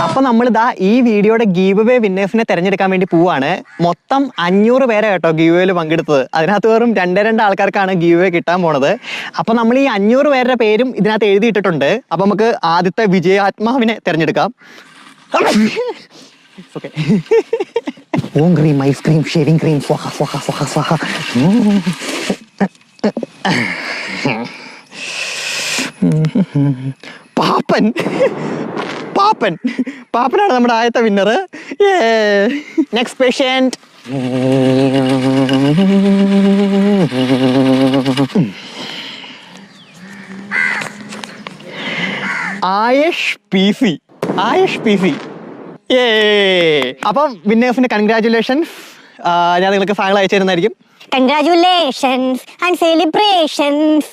അപ്പൊ നമ്മളിതാ ഈ വീഡിയോയുടെ ഗീവ് അവേ വിന്നേഴ്സിനെ തെരഞ്ഞെടുക്കാൻ വേണ്ടി പോവാണ്. മൊത്തം 500 പേരെ കേട്ടോ ഗീവ് അവേയിൽ പങ്കെടുത്തത്. അതിനകത്ത് വെറും 2 ആൾക്കാർക്കാണ് ഗീവ് അവേ കിട്ടാൻ പോണത്. അപ്പൊ നമ്മൾ ഈ 500 പേരുടെ പേരും ഇതിനകത്ത് എഴുതിയിട്ടിട്ടുണ്ട്. അപ്പൊ നമുക്ക് ആദ്യത്തെ വിജയാത്മാവിനെ തെരഞ്ഞെടുക്കാം. Okay, Om cream, ice cream, shaving cream, സ്വാഹ സ്വാഹ സ്വാഹ സ്വാഹ. പാപ്പൻ പാപ്പൻ പാപ്പനാണ് നമ്മുടെ ആദ്യത്തെ winner. Next patient. Ayesh P C. അപ്പം വിന്നേഴ്സിന് കൺഗ്രാറ്റുലേഷൻസ്. ഞാൻ നിങ്ങൾക്ക് ഫയൽ അയച്ചു തരുന്നതായിരിക്കും. Congratulations and celebrations.